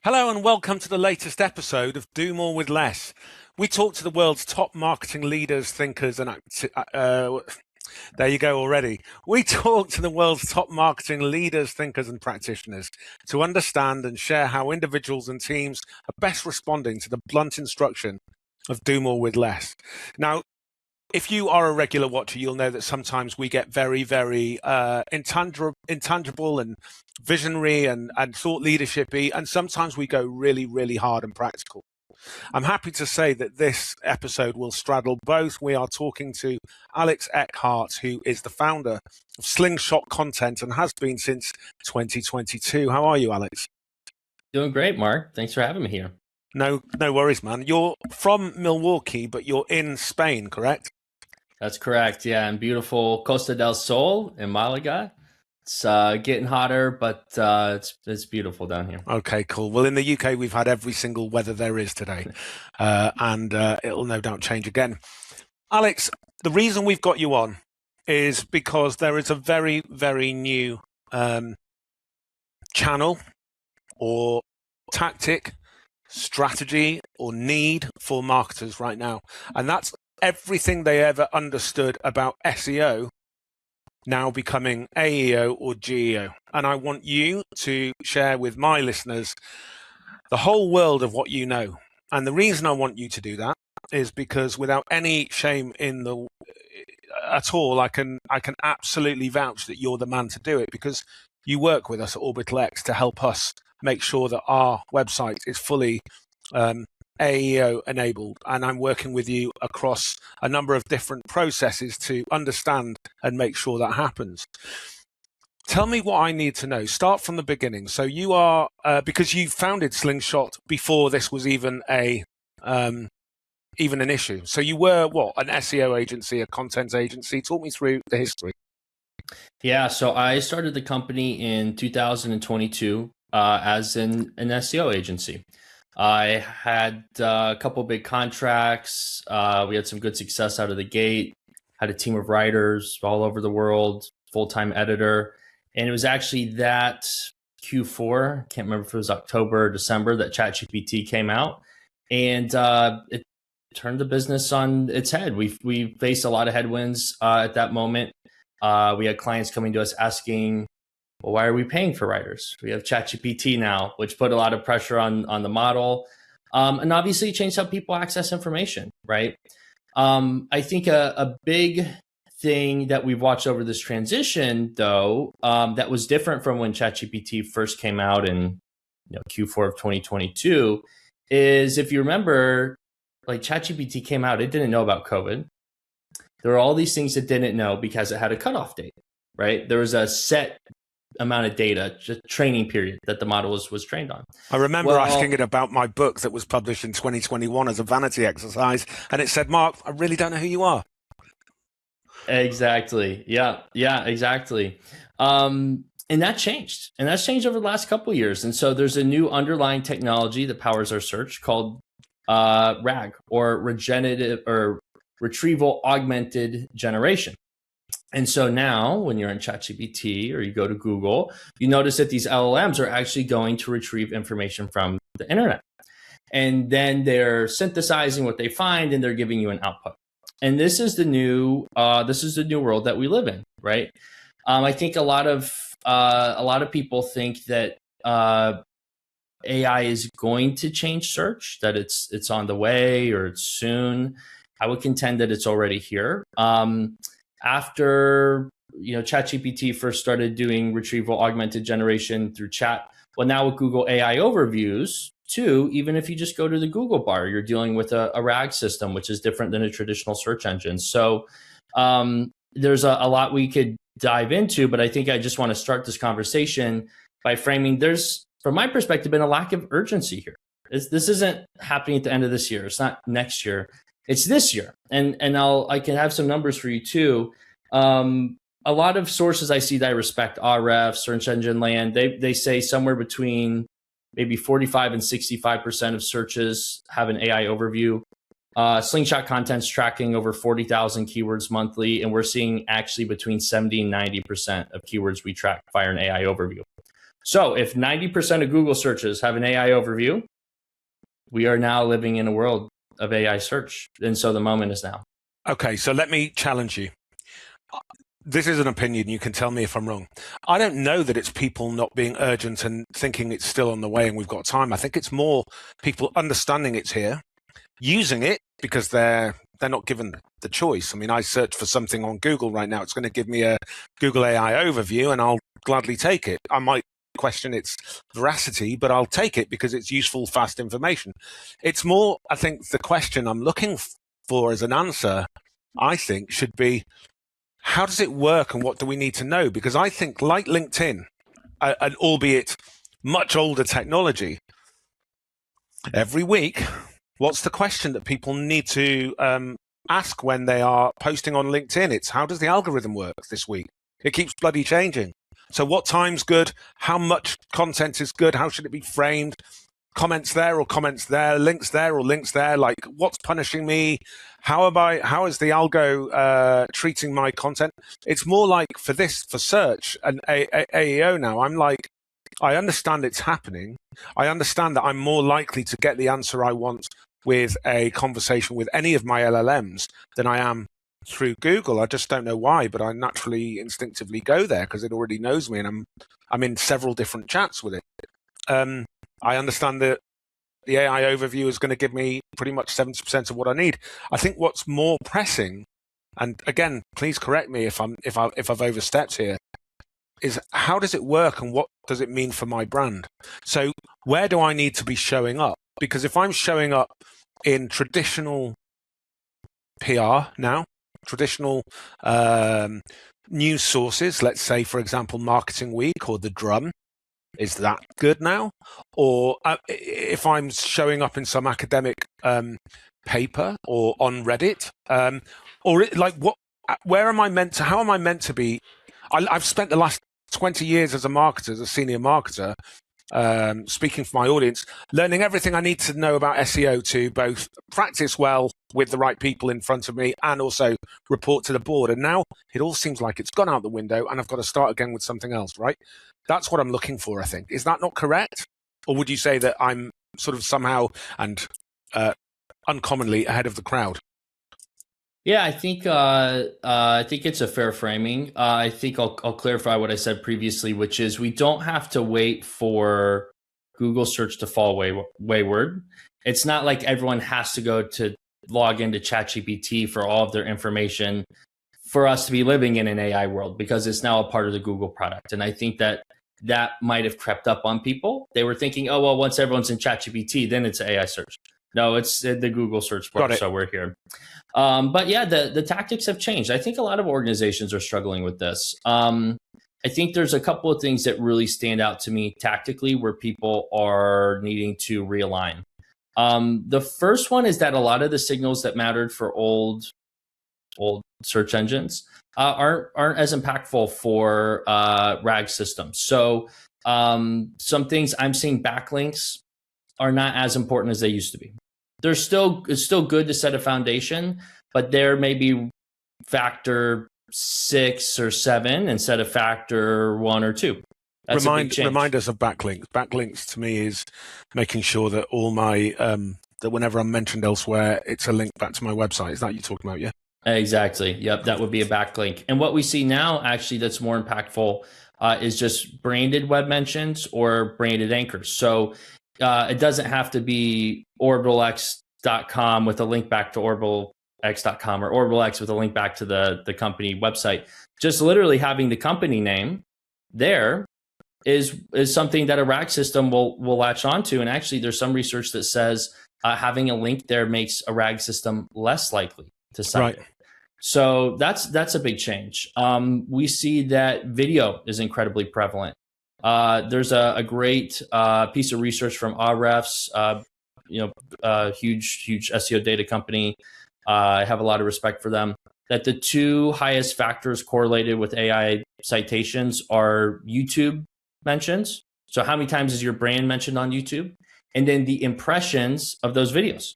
Hello and welcome to the latest episode of Do More with Less. We talk to the world's top marketing leaders, thinkers, and there you go already. We talk to the world's top marketing leaders, thinkers, and practitioners to understand and share how individuals and teams are best responding to the blunt instruction of do more with less. Now, if you are a regular watcher, you'll know that sometimes we get very, very intangible and visionary and thought leadership-y, and sometimes we go really, really hard and practical. I'm happy to say that this episode will straddle both. We are talking to Alex Eckhart, who is the founder of Slingshot Content and has been since 2022. How are you, Alex? Doing great, Mark. Thanks for having me here. No worries, man. You're from Milwaukee, but you're in Spain, correct? That's correct. Yeah, in beautiful Costa del Sol in Malaga. It's getting hotter, but it's beautiful down here. Okay, cool. Well, in the UK, we've had every single weather there is today, and it'll no doubt change again. Alex, the reason we've got you on is because there is a very, very new channel or tactic, strategy, or need for marketers right now, and that's everything they ever understood about SEO now becoming AEO or GEO. And I want you to share with my listeners the whole world of what you know. And the reason I want you to do that is because without any shame at all, I can absolutely vouch that you're the man to do it, because you work with us at Orbital X to help us make sure that our website is fully AEO enabled, and I'm working with you across a number of different processes to understand and make sure that happens. Tell me what I need to know. Start from the beginning. So you are, because you founded Slingshot before this was even an issue. So you were what, an SEO agency, a content agency? Talk me through the history. Yeah, so I started the company in 2022 as an SEO agency. I had a couple big contracts. We had some good success out of the gate, had a team of writers all over the world, full-time editor. And it was actually that Q4, can't remember if it was October or December, that ChatGPT came out. And it turned the business on its head. We faced a lot of headwinds at that moment. We had clients coming to us asking, well, why are we paying for writers? We have ChatGPT now, which put a lot of pressure on the model. And obviously changed how people access information, right? I think a big thing that we've watched over this transition, though, that was different from when ChatGPT first came out in Q4 of 2022, is if you remember, like ChatGPT came out, it didn't know about COVID. There were all these things it didn't know because it had a cutoff date, right? There was a set amount of data, just training period that the model was trained on. I remember asking it about my book that was published in 2021 as a vanity exercise, and it said, Mark, I really don't know who you are. Exactly. Yeah, exactly. And that changed. And that's changed over the last couple of years. And so there's a new underlying technology that powers our search called RAG, or regenerative or retrieval augmented generation. And so now when you're in ChatGPT or you go to Google, you notice that these LLMs are actually going to retrieve information from the internet. And then they're synthesizing what they find and they're giving you an output. And this is the new world that we live in, right? I think a lot of people think that AI is going to change search, that it's on the way or it's soon. I would contend that it's already here. After ChatGPT first started doing retrieval augmented generation through chat, well, now with Google AI overviews too, even if you just go to the Google bar, you're dealing with a RAG system, which is different than a traditional search engine. So there's a lot we could dive into, but I think I just want to start this conversation by framing there's, from my perspective, been a lack of urgency here. This isn't happening at the end of this year. It's not next year. It's this year. And I can have some numbers for you too. A lot of sources I see that I respect, RF, Search Engine Land, they say somewhere between maybe 45 and 65% of searches have an AI overview. Slingshot Content's tracking over 40,000 keywords monthly, and we're seeing actually between 70 and 90% of keywords we track via an AI overview. So if 90% of Google searches have an AI overview, we are now living in a world of AI search. And so the moment is now. Okay, so let me challenge you. This is an opinion. You can tell me if I'm wrong. I don't know that it's people not being urgent and thinking it's still on the way and we've got time. I think it's more people understanding it's here, using it because they're not given the choice. I mean, I search for something on Google right now. It's going to give me a Google AI overview and I'll gladly take it. I might question its veracity, but I'll take it because it's useful, fast information. It's more, I think, the question I'm looking for as an answer, I think, should be, how does it work and what do we need to know? Because I think, like LinkedIn, and albeit much older technology, every week, what's the question that people need to ask when they are posting on LinkedIn? It's, how does the algorithm work this week? It keeps bloody changing. So what time's good? How much content is good? How should it be framed? Comments there or comments there, links there or links there, like what's punishing me? How is the algo treating my content? It's more like for search and AEO now, I'm like, I understand it's happening. I understand that I'm more likely to get the answer I want with a conversation with any of my LLMs than I am through Google. I just don't know why, but I naturally instinctively go there because it already knows me and I'm in several different chats with it. I understand that the AI overview is going to give me pretty much 70% of what I need. I think what's more pressing, and again, please correct me if I've overstepped here, is how does it work and what does it mean for my brand? So where do I need to be showing up? Because if I'm showing up in traditional PR now, traditional news sources, let's say, for example, Marketing Week or The Drum, is that good now? Or if I'm showing up in some academic paper or on Reddit, where am I meant to, how am I meant to be? I've spent the last 20 years as a marketer, as a senior marketer, speaking for my audience, learning everything I need to know about SEO to both practice well with the right people in front of me and also report to the board. And now it all seems like it's gone out the window and I've got to start again with something else, right? That's what I'm looking for, I think. Is that not correct? Or would you say that I'm sort of somehow and uncommonly ahead of the crowd? Yeah, I think it's a fair framing. I think I'll clarify what I said previously, which is we don't have to wait for Google search to fall wayward. It's not like everyone has to go to log into ChatGPT for all of their information for us to be living in an AI world, because it's now a part of the Google product. And I think that might have crept up on people. They were thinking, oh, well, once everyone's in ChatGPT, then it's AI search. No, it's the Google search bar, so we're here. But yeah, the tactics have changed. I think a lot of organizations are struggling with this. I think there's a couple of things that really stand out to me tactically where people are needing to realign. The first one is that a lot of the signals that mattered for old search engines aren't as impactful for RAG systems. So some things I'm seeing, backlinks are not as important as they used to be. It's still good to set a foundation, but there may be factor 6 or 7 instead of factor 1 or 2. That's Remind us of backlinks. Backlinks to me is making sure that all my that whenever I'm mentioned elsewhere, it's a link back to my website. Is that what you're talking about? Yeah. Exactly. Yep, that would be a backlink. And what we see now, actually, that's more impactful is just branded web mentions or branded anchors. So it doesn't have to be orbitalx.com with a link back to orbitalx.com or orbitalx with a link back to the company website. Just literally having the company name there is something that a RAG system will latch onto. And actually, there's some research that says having a link there makes a RAG system less likely to cite it. So that's a big change. We see that video is incredibly prevalent. There's a great piece of research from Ahrefs, huge SEO data company. I have a lot of respect for them. That the 2 highest factors correlated with AI citations are YouTube mentions. So how many times is your brand mentioned on YouTube? And then the impressions of those videos.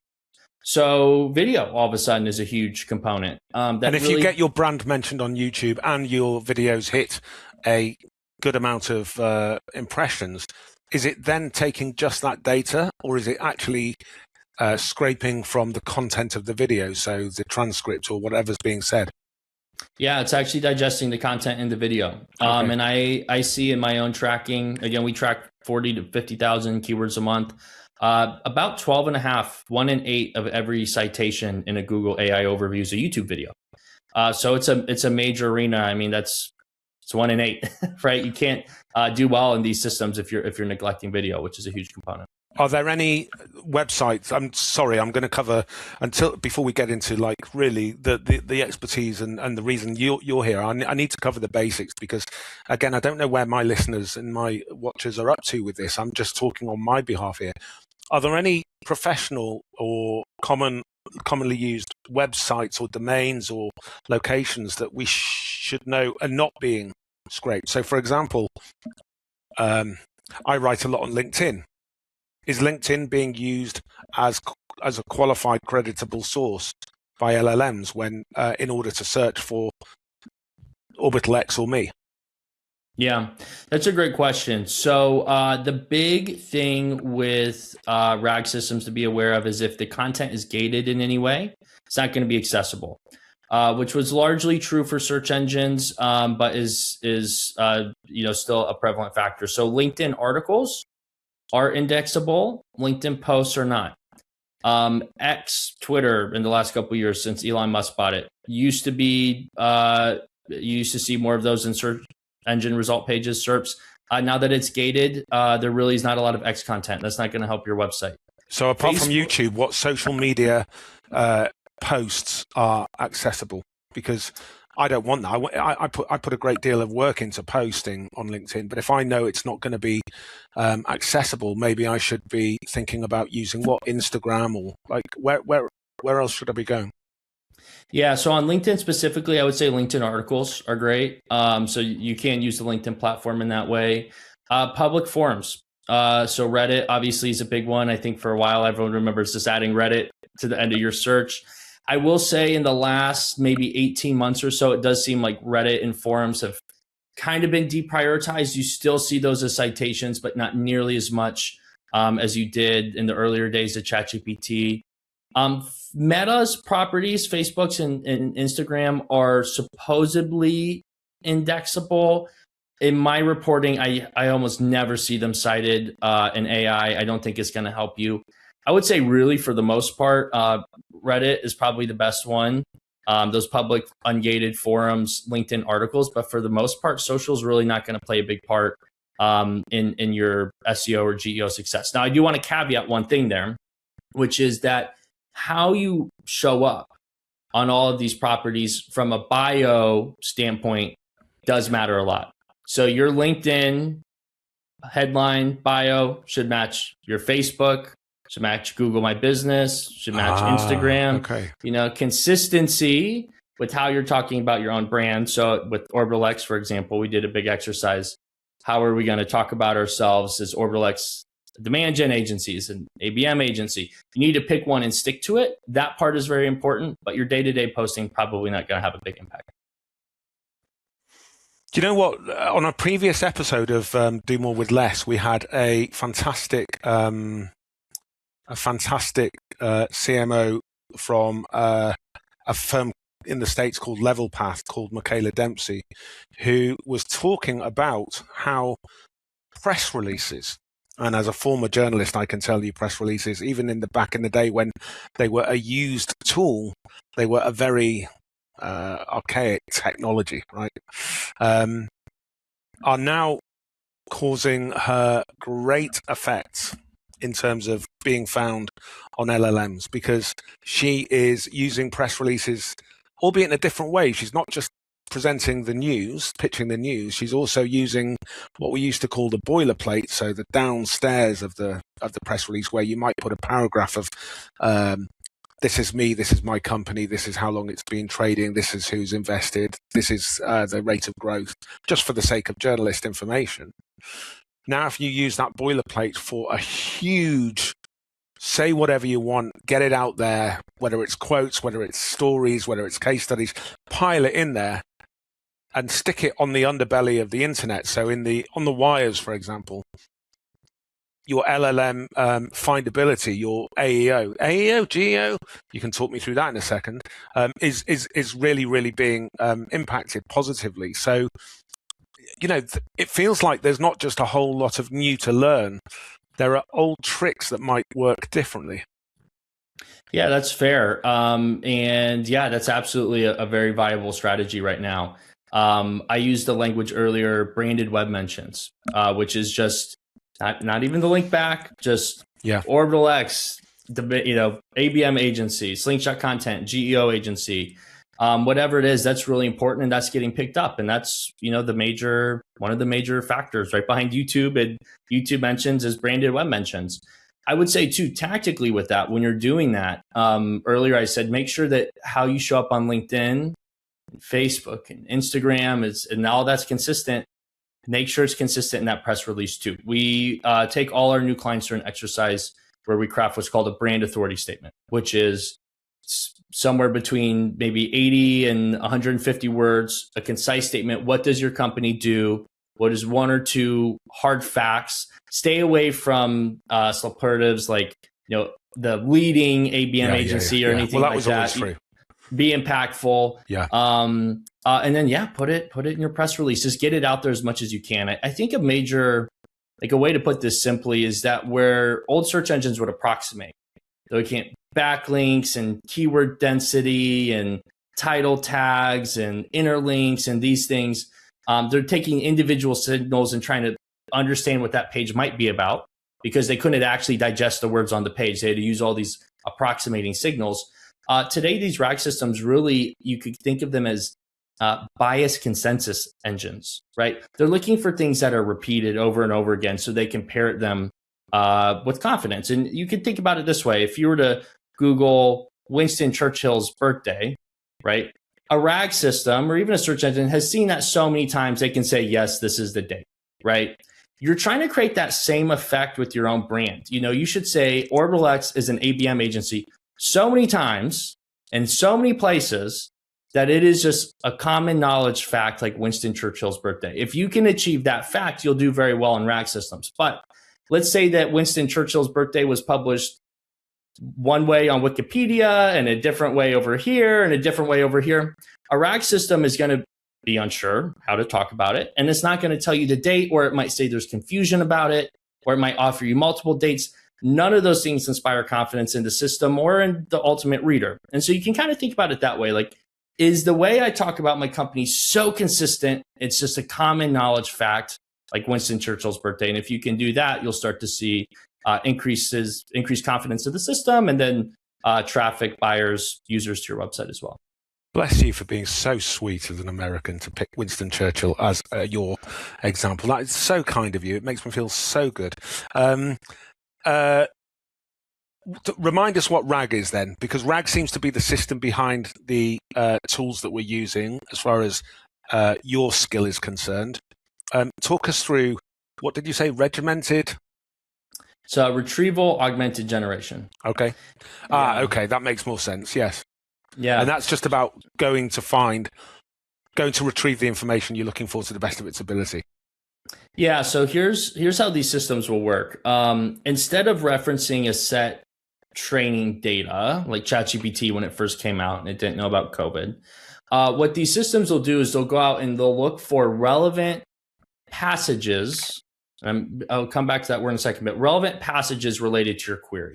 So video all of a sudden is a huge component. And if you get your brand mentioned on YouTube and your videos hit a good amount of impressions, is it then taking just that data, or is it actually scraping from the content of the video, so the transcript or whatever's being said? Yeah, it's actually digesting the content in the video. Okay. And I see in my own tracking, again, we track 40 to 50,000 keywords a month. About 12 and a half, 1 in 8 of every citation in a Google AI overview is a YouTube video. So it's a major arena. I mean, it's 1 in 8, right? You can't do well in these systems if you're neglecting video, which is a huge component. Are there any websites? I'm sorry, I'm going to cover before we get into like really the expertise and the reason you're here. I need to cover the basics because, again, I don't know where my listeners and my watchers are up to with this. I'm just talking on my behalf here. Are there any professional or commonly used websites or domains or locations that we should know are not being scraped? So, for example, I write a lot on LinkedIn. Is LinkedIn being used as a qualified, creditable source by LLMs when in order to search for Orbital X or me? Yeah, that's a great question. So the big thing with RAG systems to be aware of is if the content is gated in any way, it's not going to be accessible, which was largely true for search engines, but is still a prevalent factor. So LinkedIn articles are indexable. LinkedIn posts are not. X, Twitter, in the last couple of years since Elon Musk bought it, used to be you used to see more of those in search engine result pages, SERPs. Now that it's gated, there really is not a lot of X content. That's not going to help your website. So apart from YouTube, what social media posts are accessible? Because I don't want that. I put a great deal of work into posting on LinkedIn, but if I know it's not going to be accessible, maybe I should be thinking about using Instagram, or like where else should I be going? Yeah, so on LinkedIn specifically, I would say LinkedIn articles are great. So you can use the LinkedIn platform in that way. Public forums. So Reddit obviously is a big one. I think for a while, everyone remembers just adding Reddit to the end of your search. I will say in the last maybe 18 months or so, it does seem like Reddit and forums have kind of been deprioritized. You still see those as citations, but not nearly as much as you did in the earlier days of ChatGPT. Meta's properties, Facebook's and Instagram, are supposedly indexable. In my reporting, I almost never see them cited in AI. I don't think it's going to help you. I would say really for the most part, Reddit is probably the best one. Those public ungated forums, LinkedIn articles, but for the most part, social is really not going to play a big part in your SEO or GEO success. Now, I do want to caveat one thing there, which is that how you show up on all of these properties from a bio standpoint does matter a lot. So your LinkedIn headline bio should match your Facebook, should match Google My Business, should match Instagram. Okay. Consistency with how you're talking about your own brand. So with Orbital X, for example, we did a big exercise. How are we going to talk about ourselves as Orbital X demand gen agencies and ABM agency? You need to pick one and stick to it. That part is very important, but your day-to-day posting probably not going to have a big impact. Do you know what? On a previous episode of Do More with Less, we had a fantastic CMO from a firm in the States called Level Path, called Michaela Dempsey, who was talking about how press releases, and as a former journalist, I can tell you press releases, even in the back in the day when they were a used tool, they were a very archaic technology, right? Are now causing her great effects in terms of being found on LLMs, because she is using press releases, albeit in a different way. She's not just presenting the news, pitching the news. She's also using what we used to call the boilerplate, so the downstairs of the press release, where you might put a paragraph of this is me, this is my company, this is how long it's been trading, this is who's invested, this is the rate of growth, just for the sake of journalist information. Now, if you use that boilerplate for a huge, say whatever you want, get it out there, whether it's quotes, whether it's stories, whether it's case studies, pile it in there, and stick it on the underbelly of the internet. So on the wires, for example, your LLM findability, your AEO, GEO, you can talk me through that in a second, is really, really being impacted positively. So, it feels like there's not just a whole lot of new to learn. There are old tricks that might work differently. Yeah, that's fair. And yeah, that's absolutely a very viable strategy right now. I used the language earlier, branded web mentions, which is just not even the link back, just Orbital X, ABM agency, Slingshot Content, GEO agency, whatever it is, that's really important, and that's getting picked up. And that's, one of the major factors right behind YouTube, and YouTube mentions is branded web mentions. I would say too, tactically with that, when you're doing that, earlier I said, make sure that how you show up on LinkedIn, Facebook, and Instagram and all that's consistent. Make sure it's consistent in that press release too. We take all our new clients through an exercise where we craft what's called a brand authority statement, which is somewhere between maybe 80 and 150 words, a concise statement. What does your company do? What is one or two hard facts? Stay away from superlatives like the leading ABM agency or anything like that. Always true. Be impactful. Yeah. And then put it in your press release. Just get it out there as much as you can. I think a way to put this simply is that where old search engines would approximate, they're looking at backlinks and keyword density and title tags and interlinks and these things. They're taking individual signals and trying to understand what that page might be about, because they couldn't actually digest the words on the page. They had to use all these approximating signals. Today, these RAG systems really, you could think of them as bias consensus engines, right? They're looking for things that are repeated over and over again so they can parrot them with confidence. And you could think about it this way. If you were to Google Winston Churchill's birthday, right? A RAG system or even a search engine has seen that so many times they can say, yes, this is the date, right? You're trying to create that same effect with your own brand. You should say Orbital X is an ABM agency so many times in so many places that it is just a common knowledge fact like Winston Churchill's birthday. If you can achieve that fact, you'll do very well in RAG systems. But let's say that Winston Churchill's birthday was published one way on Wikipedia and a different way over here and a different way over here. A RAG system is going to be unsure how to talk about it. And it's not going to tell you the date, or it might say there's confusion about it, or it might offer you multiple dates. None of those things inspire confidence in the system or in the ultimate reader. And so you can kind of think about it that way. Like, is the way I talk about my company so consistent? It's just a common knowledge fact, like Winston Churchill's birthday. And if you can do that, you'll start to see increased confidence in the system, and then traffic, buyers, users to your website as well. Bless you for being so sweet as an American to pick Winston Churchill as your example. That is so kind of you. It makes me feel so good. Remind us what RAG is then, because RAG seems to be the system behind the tools that we're using as far as your skill is concerned. Talk us through, what did you say, regimented? So retrieval augmented generation. Okay. Yeah. Okay. That makes more sense. Yes. Yeah. And that's just about going to retrieve the information you're looking for to the best of its ability. Yeah. So here's how these systems will work. Instead of referencing a set training data like ChatGPT when it first came out and it didn't know about COVID, what these systems will do is they'll go out and they'll look for relevant passages. I'll come back to that word in a second, but relevant passages related to your query.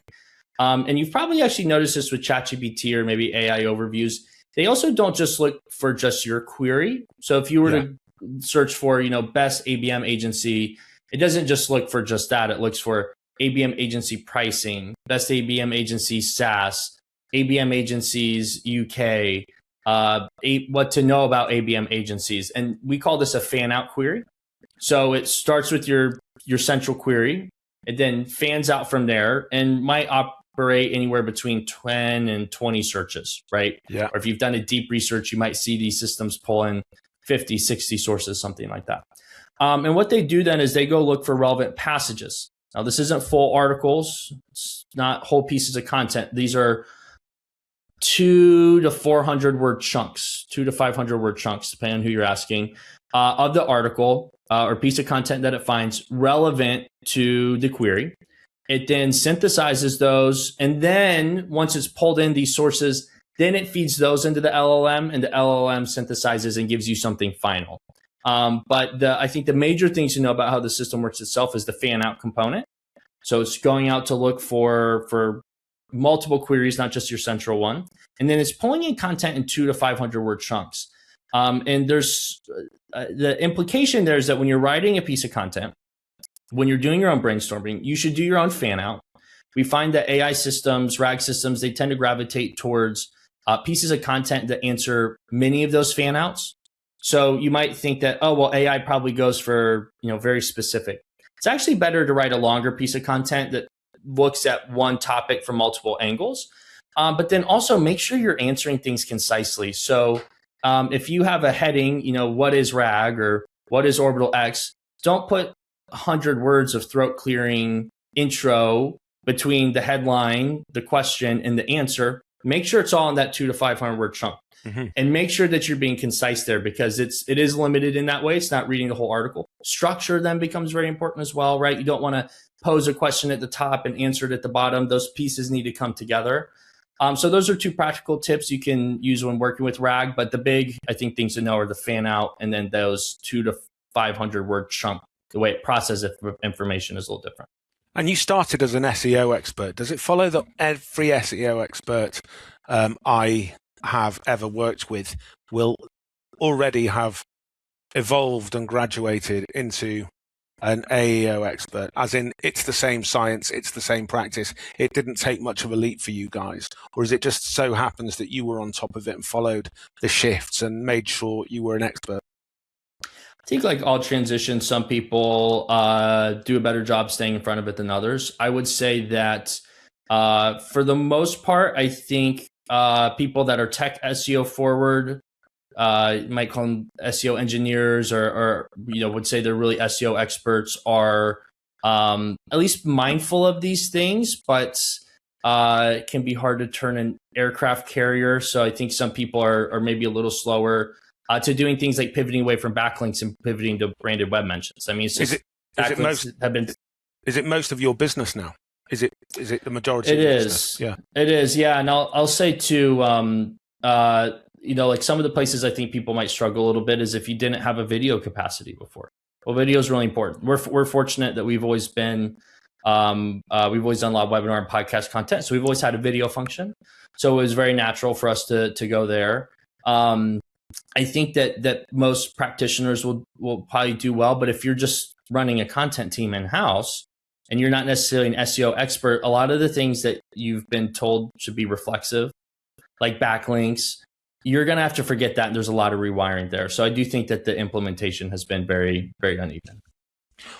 And you've probably actually noticed this with ChatGPT or maybe AI overviews. They also don't just look for just your query. So if you were to search for, best ABM agency, it doesn't just look for just that. It looks for ABM agency pricing, best ABM agency SaaS, ABM agencies UK, what to know about ABM agencies. And we call this a fan out query. So it starts with your central query. It then fans out from there and might operate anywhere between 10 and 20 searches, right? Yeah. Or if you've done a deep research, you might see these systems pull in 50, 60 sources, something like that. And what they do then is they go look for relevant passages. Now, this isn't full articles. It's not whole pieces of content. These are 200 to 400 word chunks, 200 to 500 word chunks, depending on who you're asking, of the article or piece of content that it finds relevant to the query. It then synthesizes those. And then once it's pulled in these sources, then it feeds those into the LLM, and the LLM synthesizes and gives you something final. But I think the major things to know about how the system works itself is the fan out component. So it's going out to look for multiple queries, not just your central one. And then it's pulling in content in 200 to 500 word chunks. And there's the implication there is that when you're writing a piece of content, when you're doing your own brainstorming, you should do your own fan out. We find that AI systems, RAG systems, they tend to gravitate towards pieces of content that answer many of those fan outs. So you might think that, oh, well, AI probably goes for, very specific. It's actually better to write a longer piece of content that looks at one topic from multiple angles. But then also make sure you're answering things concisely. So if you have a heading, what is RAG or what is orbital X, don't put 100 words of throat clearing intro between the headline, the question, and the answer. Make sure it's all in that 200 to 500 word chunk. Mm-hmm. And make sure that you're being concise there, because it is limited in that way. It's not reading the whole article. Structure then becomes very important as well, right? You don't want to pose a question at the top and answer it at the bottom. Those pieces need to come together. So those are two practical tips you can use when working with RAG. But the big, I think, things to know are the fan out, and then those 200 to 500 word chunk. The way it processes information is a little different. And you started as an SEO expert. Does it follow that every SEO expert I have ever worked with will already have evolved and graduated into an AEO expert, as in it's the same science, it's the same practice, it didn't take much of a leap for you guys? Or is it just so happens that you were on top of it and followed the shifts and made sure you were an expert? I think like all transitions, some people do a better job staying in front of it than others. I would say that for the most part, I think people that are tech SEO forward, you might call them SEO engineers, or would say they're really SEO experts, are at least mindful of these things, but it can be hard to turn an aircraft carrier. So I think some people are maybe a little slower to doing things like pivoting away from backlinks and pivoting to branded web mentions. I mean, it's just is it most of your business now? Is it the majority of your business? Yeah. It is, yeah. And I'll say too, like some of the places I think people might struggle a little bit is if you didn't have a video capacity before. Well, video is really important. We're fortunate that we've always done a lot of webinar and podcast content. So we've always had a video function. So it was very natural for us to go there. I think that most practitioners will probably do well, but if you're just running a content team in-house and you're not necessarily an SEO expert, a lot of the things that you've been told should be reflexive, like backlinks, you're going to have to forget that. And there's a lot of rewiring there. So I do think that the implementation has been very, very uneven.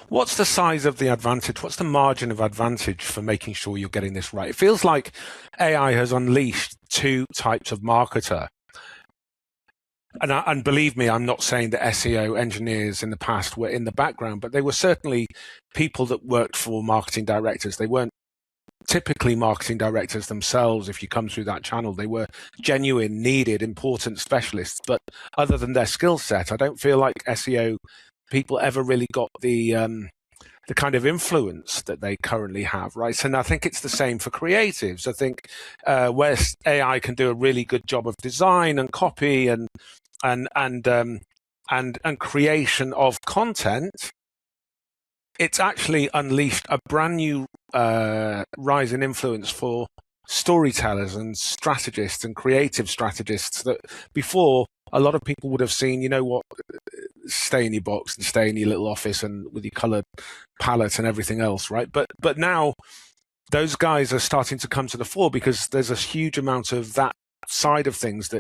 What's the size of the advantage? What's the margin of advantage for making sure you're getting this right? It feels like AI has unleashed two types of marketer. And believe me, I'm not saying that SEO engineers in the past were in the background, but they were certainly people that worked for marketing directors. They weren't typically marketing directors themselves. If you come through that channel, they were genuine, needed, important specialists. But other than their skill set, I don't feel like SEO people ever really got the kind of influence that they currently have, right? And I think it's the same for creatives. I think where AI can do a really good job of design and copy and creation of content, it's actually unleashed a brand new rise in influence for storytellers and strategists and creative strategists that before a lot of people would have seen, stay in your box and stay in your little office and with your colored palette and everything else, right? But now those guys are starting to come to the fore because there's a huge amount of that side of things that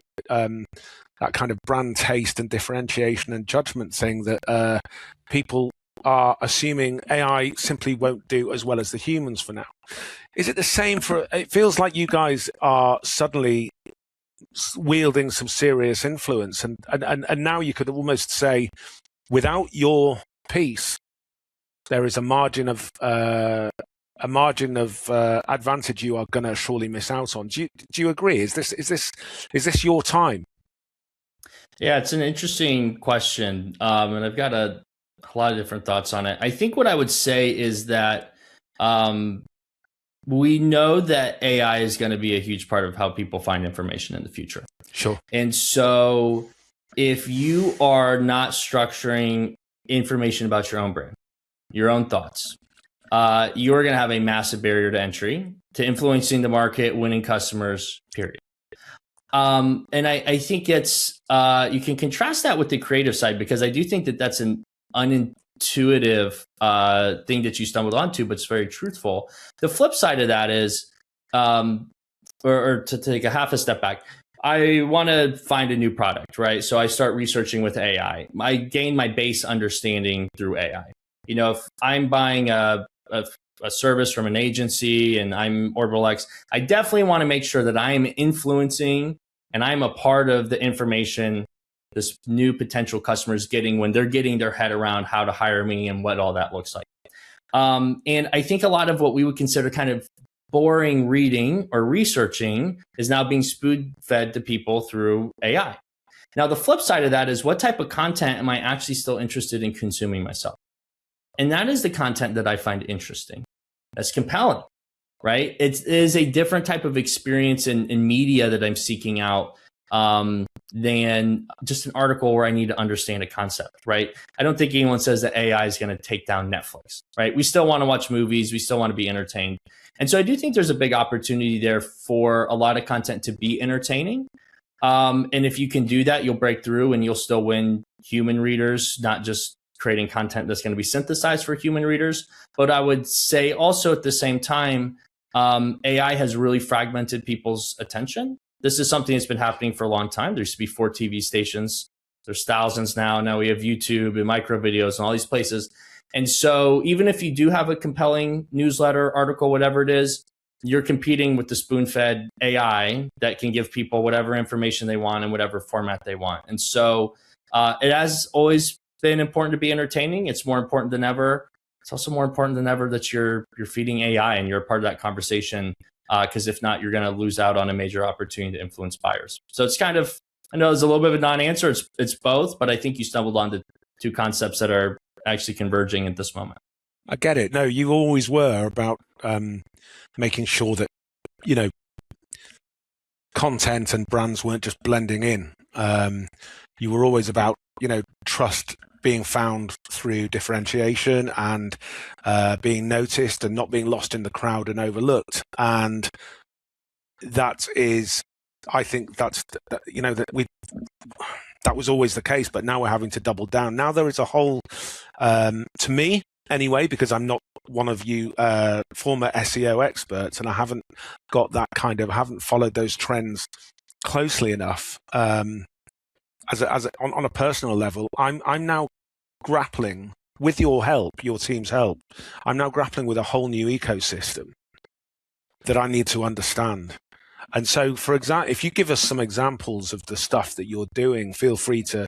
that kind of brand taste and differentiation and judgment thing that people are assuming AI simply won't do as well as the humans for now. Is it the same for, it feels like you guys are suddenly wielding some serious influence and now you could almost say without your piece, there is a margin of a margin of advantage you are going to surely miss out on. Do you agree? Is this your time? Yeah, it's an interesting question, and I've got a lot of different thoughts on it. I think what I would say is that we know that AI is going to be a huge part of how people find information in the future. Sure. And so if you are not structuring information about your own brain, your own thoughts, you're going to have a massive barrier to entry to influencing the market, winning customers, period. And I think it's, you can contrast that with the creative side, because I do think that that's an unintuitive thing that you stumbled onto, but it's very truthful. The flip side of that is, or to take a half a step back, I want to find a new product, right? So I start researching with AI. I gain my base understanding through AI. You know, if I'm buying a service from an agency and I'm OrbitalX, I definitely want to make sure that I'm influencing and I'm a part of the information this new potential customer is getting when they're getting their head around how to hire me and what all that looks like. And I think a lot of what we would consider kind of boring reading or researching is now being spoon-fed to people through AI. Now, the flip side of that is, what type of content am I actually still interested in consuming myself? And that is the content that I find interesting. That's compelling, right? It is a different type of experience in media that I'm seeking out than just an article where I need to understand a concept, right? I don't think anyone says that AI is going to take down Netflix, right? We still want to watch movies. We still want to be entertained. And so I do think there's a big opportunity there for a lot of content to be entertaining. And if you can do that, you'll break through and you'll still win human readers, not just creating content that's going to be synthesized for human readers. But I would say also at the same time, AI has really fragmented people's attention. This is something that's been happening for a long time. There used to be 4 TV stations. There's thousands now. Now we have YouTube and micro videos and all these places. And so even if you do have a compelling newsletter, article, whatever it is, you're competing with the spoon-fed AI that can give people whatever information they want in whatever format they want. And so it has always been important to be entertaining. It's more important than ever. It's also more important than ever that you're feeding AI and you're a part of that conversation, because if not, you're going to lose out on a major opportunity to influence buyers. So it's kind of, I know it's a little bit of a non-answer. It's both, but I think you stumbled onto 2 concepts that are actually converging at this moment. I get it. No, you always were about making sure that, you know, content and brands weren't just blending in. You were always about, you know, trust being found through differentiation and being noticed and not being lost in the crowd and overlooked. And that is, I think that's, you know, that was always the case, but now we're having to double down. Now there is a whole, to me anyway, because I'm not one of you former SEO experts, and I haven't got that kind of, haven't followed those trends closely enough. On a personal level, I'm now grappling with your help, your team's help. I'm now grappling with a whole new ecosystem that I need to understand. And so, for example, if you give us some examples of the stuff that you're doing, feel free to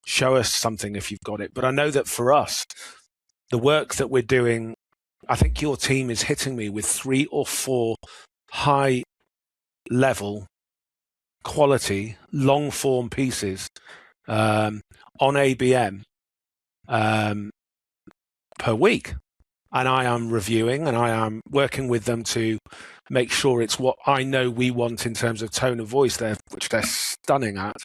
show us something if you've got it. But I know that for us, the work that we're doing, I think your team is hitting me with 3 or 4 high level quality, long form pieces on ABM per week. And I am reviewing and I am working with them to make sure it's what I know we want in terms of tone of voice there, which they're stunning at.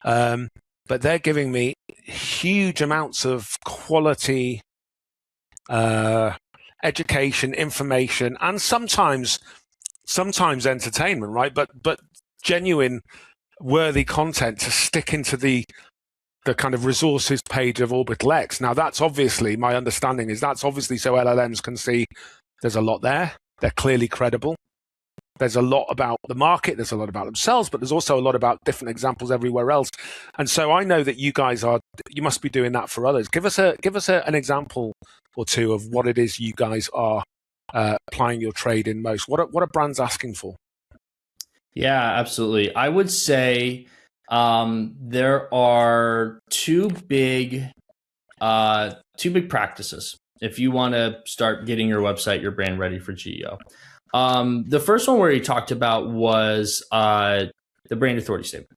But they're giving me huge amounts of quality education, information, and sometimes entertainment, right? But genuine, worthy content to stick into the kind of resources page of OrbitalX. Now, that's obviously, my understanding is that's obviously so LLMs can see there's a lot there. They're clearly credible. There's a lot about the market. There's a lot about themselves, but there's also a lot about different examples everywhere else. And so I know that you must be doing that for others. Give us an example or 2 of what it is you guys are applying your trade in most. What are brands asking for? Yeah, absolutely. I would say there are two big practices if you want to start getting your website, your brand ready for GEO. The first one where he talked about was the brand authority statement.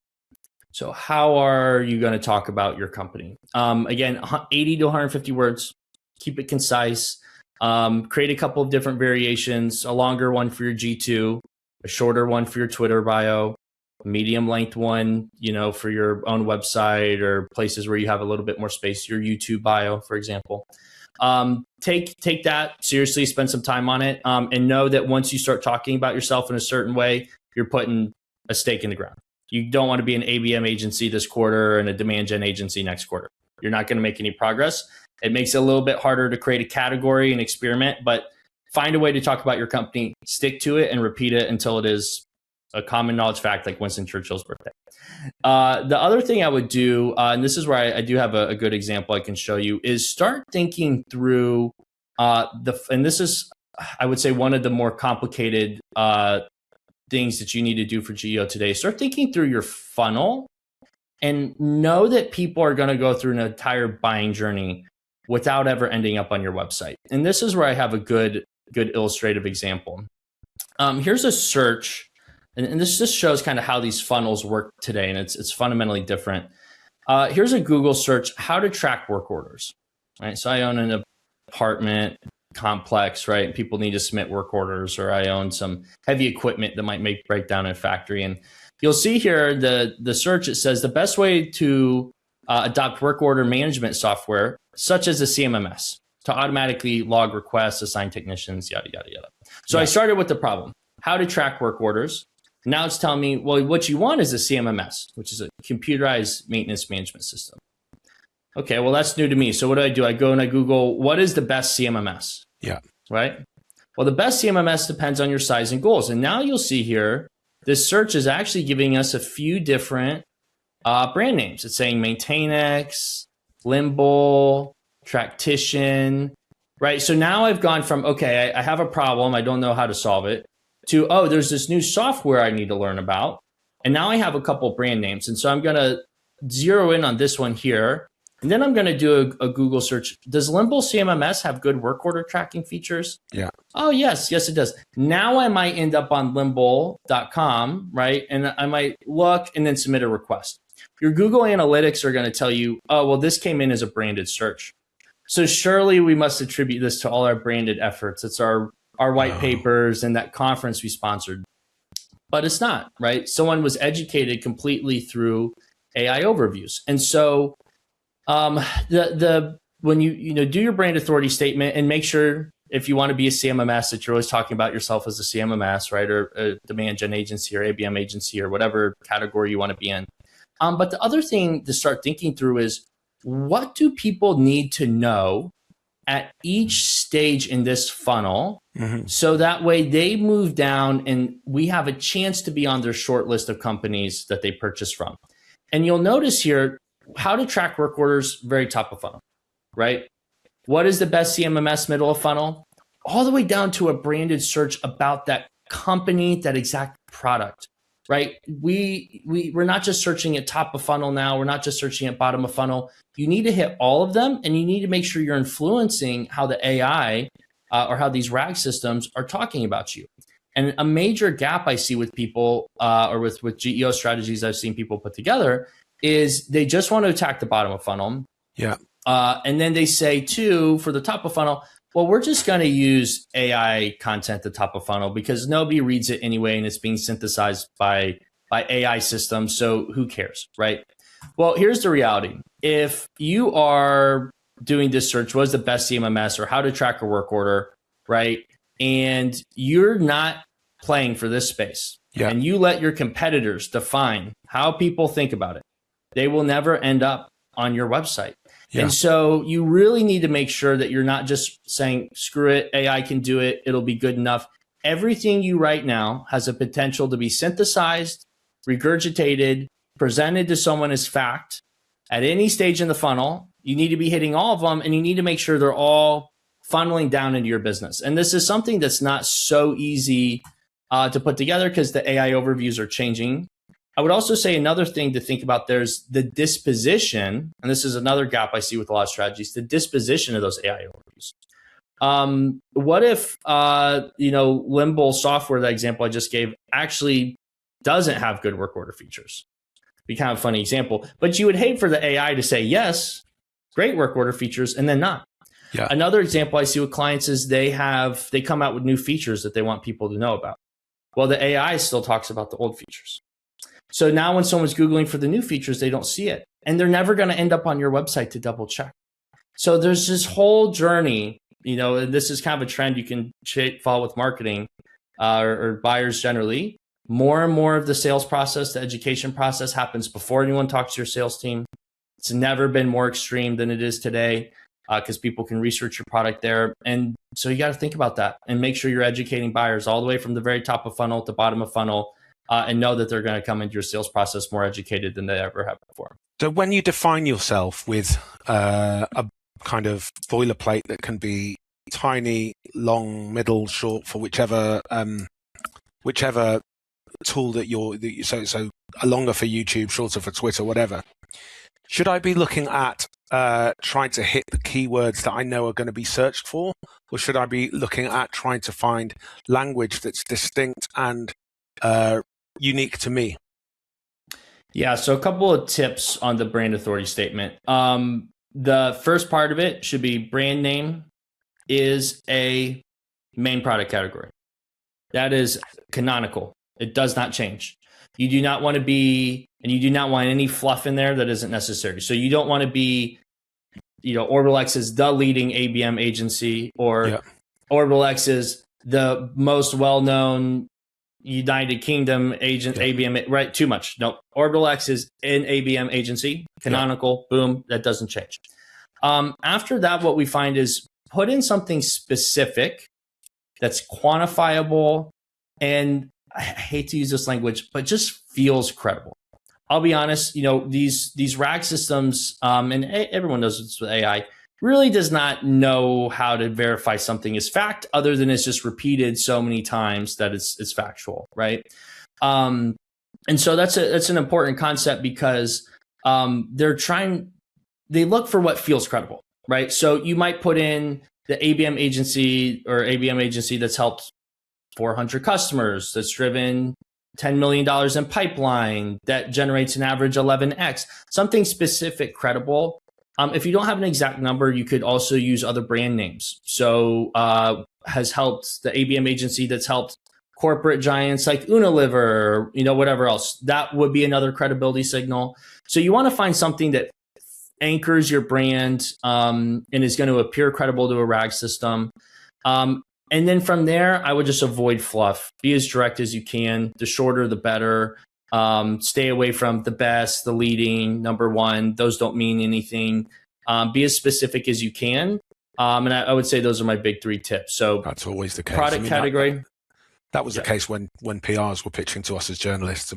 So how are you going to talk about your company? Again, 80 to 150 words. Keep it concise. Create a couple of different variations, a longer one for your G2, a shorter one for your Twitter bio, a medium length one, for your own website or places where you have a little bit more space, your YouTube bio, for example. Take that seriously, spend some time on it, and know that once you start talking about yourself in a certain way, you're putting a stake in the ground. You don't want to be an ABM agency this quarter and a demand gen agency next quarter. You're not going to make any progress. It makes it a little bit harder to create a category and experiment, but find a way to talk about your company, stick to it, and repeat it until it is a common knowledge fact, like Winston Churchill's birthday. The other thing I would do, and this is where I do have a good example I can show you, is start thinking through and this is, I would say, one of the more complicated things that you need to do for GEO today. Start thinking through your funnel and know that people are going to go through an entire buying journey without ever ending up on your website. And this is where I have a good illustrative example. Here's a search, and this just shows kind of how these funnels work today, and it's fundamentally different. Here's a Google search, how to track work orders. Right, so I own an apartment complex, right? People need to submit work orders, or I own some heavy equipment that might break down in a factory. And you'll see here the search, it says the best way to adopt work order management software, such as a CMMS, to automatically log requests, assign technicians, yada, yada, yada. So I started with the problem, how to track work orders. Now it's telling me, well, what you want is a CMMS, which is a computerized maintenance management system. Okay, well, that's new to me. So what do? I go and I Google, what is the best CMMS? Yeah. Right? Well, the best CMMS depends on your size and goals. And now you'll see here, this search is actually giving us a few different brand names. It's saying MaintainX, Limble, Tractician, right? So now I've gone from, okay, I have a problem, I don't know how to solve it, to, oh, there's this new software I need to learn about. And now I have a couple brand names. And so I'm going to zero in on this one here. And then I'm going to do a Google search. Does Limble CMMS have good work order tracking features? Yeah. Oh, yes, it does. Now I might end up on limble.com, right? And I might look and then submit a request. Your Google Analytics are going to tell you, oh, well, this came in as a branded search. So surely we must attribute this to all our branded efforts. It's our white papers and that conference we sponsored. But it's not, right? Someone was educated completely through AI overviews. And so when you do your brand authority statement, and make sure, if you want to be a CMMS, that you're always talking about yourself as a CMMS, right? Or a demand gen agency or ABM agency or whatever category you want to be in. But the other thing to start thinking through is, what do people need to know at each stage in this funnel, so that way they move down and we have a chance to be on their short list of companies that they purchase from. And you'll notice here, how to track work orders, very top of funnel, right? What is the best CMMS, middle of funnel? All the way down to a branded search about that company, that exact product, right? We're not just searching at top of funnel now. We're not just searching at bottom of funnel. You need to hit all of them, and you need to make sure you're influencing how the AI or how these RAG systems are talking about you. And a major gap I see with people or with GEO strategies I've seen people put together is they just want to attack the bottom of funnel. Yeah. And then they say, too, for the top of funnel, well, we're just going to use AI content at the top of funnel because nobody reads it anyway, and it's being synthesized by AI systems. So who cares, right? Well, here's the reality. If you are doing this search, what is the best CMMS or how to track a work order, right? And you're not playing for this space, and you let your competitors define how people think about it, they will never end up on your website. Yeah. And so you really need to make sure that you're not just saying, screw it, AI can do it, it'll be good enough. Everything you write now has a potential to be synthesized, regurgitated, presented to someone as fact at any stage in the funnel. You need to be hitting all of them, and you need to make sure they're all funneling down into your business. And this is something that's not so easy to put together because the AI overviews are changing. I would also say another thing to think about, there's the disposition, and this is another gap I see with a lot of strategies, the disposition of those AI overviews. What if, Limble software, that example I just gave, actually doesn't have good work order features? Be kind of a funny example, but you would hate for the AI to say, yes, great work order features, and then not. Yeah. Another example I see with clients is they come out with new features that they want people to know about. Well, the AI still talks about the old features. So now when someone's Googling for the new features, they don't see it. And they're never going to end up on your website to double check. So there's this whole journey, and this is kind of a trend you can follow with marketing or buyers generally. More and more of the sales process, the education process, happens before anyone talks to your sales team. It's never been more extreme than it is today because people can research your product there. And so you got to think about that and make sure you're educating buyers all the way from the very top of funnel to bottom of funnel and know that they're going to come into your sales process more educated than they ever have before. So when you define yourself with a kind of boilerplate that can be tiny, long, middle, short for whichever tool that so a longer for YouTube, shorter for Twitter, whatever. Should I be looking at trying to hit the keywords that I know are going to be searched for, or should I be looking at trying to find language that's distinct and unique to me? Yeah, so a couple of tips on the brand authority statement. The first part of it should be brand name is a main product category. That is canonical. It does not change. You do not want to be, and you do not want any fluff in there that isn't necessary. So you don't want to be, Orbitlex is the leading ABM agency, or Orbitlex is the most well-known United Kingdom agent, ABM, right? Too much. No, Orbitlex is an ABM agency, canonical, boom, that doesn't change. After that, what we find is put in something specific that's quantifiable, and I hate to use this language, but just feels credible. I'll be honest, these RAG systems, and everyone knows this with AI, really does not know how to verify something as fact, other than it's just repeated so many times that it's factual, right? And so that's an important concept because they look for what feels credible, right? So you might put in the ABM agency that's helped 400 customers, that's driven $10 million in pipeline, that generates an average 11x, something specific, credible. If you don't have an exact number, you could also use other brand names. So has helped the ABM agency that's helped corporate giants like Unilever, whatever else. That would be another credibility signal. So you want to find something that anchors your brand and is going to appear credible to a RAG system. And then from there, I would just avoid fluff. Be as direct as you can. The shorter, the better. Stay away from the best, the leading, number one. Those don't mean anything. Be as specific as you can. And I would say those are my big 3 tips. So that's always the case. Product category. That was the case when PRs were pitching to us as journalists.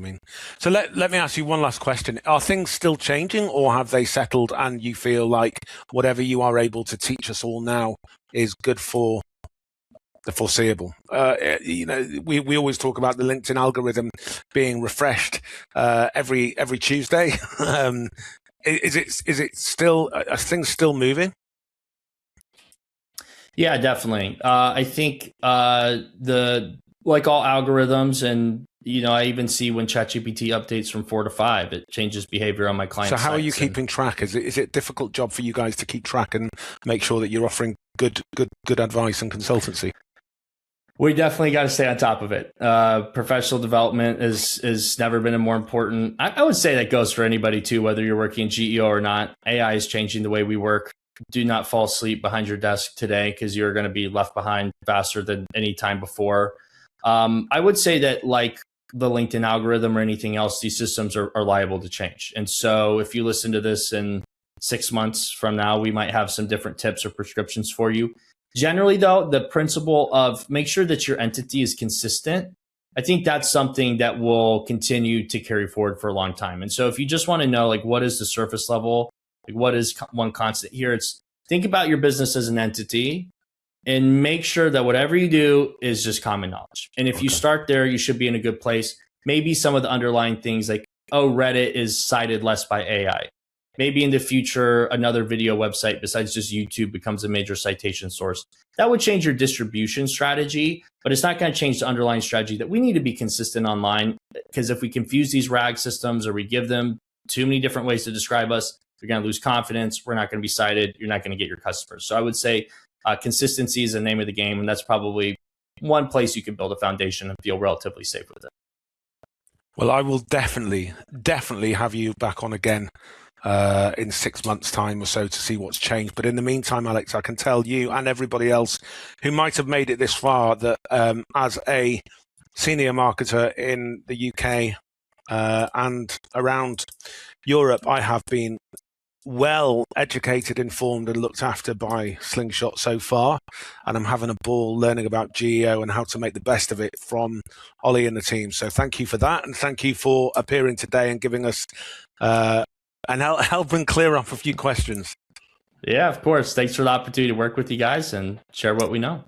So let me ask you one last question. Are things still changing, or have they settled and you feel like whatever you are able to teach us all now is good for the foreseeable? We always talk about the LinkedIn algorithm being refreshed every Tuesday. Is it still, are things still moving? Yeah, definitely. I think like all algorithms, and I even see when ChatGPT updates from 4 to 5, it changes behavior on my clients. So how are you keeping track? Is it a difficult job for you guys to keep track and make sure that you're offering good advice and consultancy? We definitely got to stay on top of it. Professional development is never been a more important. I would say that goes for anybody too, whether you're working GEO or not. AI is changing the way we work. Do not fall asleep behind your desk today, because you're going to be left behind faster than any time before. I would say that, like the LinkedIn algorithm or anything else, these systems are liable to change. And so if you listen to this in 6 months from now, we might have some different tips or prescriptions for you. Generally, though, the principle of make sure that your entity is consistent, I think that's something that will continue to carry forward for a long time. And so if you just want to know, like, what is the surface level, like what is one constant here, it's think about your business as an entity and make sure that whatever you do is just common knowledge. And if you start there, you should be in a good place. Maybe some of the underlying things like, oh, Reddit is cited less by AI. maybe in the future, another video website besides just YouTube becomes a major citation source. That would change your distribution strategy, but it's not going to change the underlying strategy that we need to be consistent online. Because if we confuse these RAG systems or we give them too many different ways to describe us, you're going to lose confidence. We're not going to be cited. You're not going to get your customers. So I would say consistency is the name of the game. And that's probably one place you can build a foundation and feel relatively safe with it. Well, I will definitely have you back on again in 6 months' time or so to see what's changed. But in the meantime, Alex, I can tell you and everybody else who might have made it this far that as a senior marketer in the UK and around Europe, I have been well educated, informed, and looked after by Slingshot so far, and I'm having a ball learning about GEO and how to make the best of it from Ollie and the team. So thank you for that, and thank you for appearing today and giving us and helping clear up a few questions. Yeah, of course. Thanks for the opportunity to work with you guys and share what we know.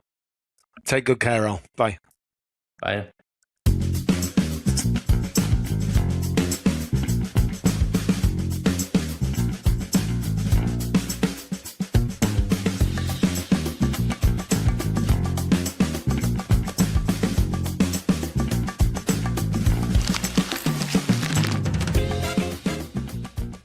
Take good care, Al. Bye. Bye.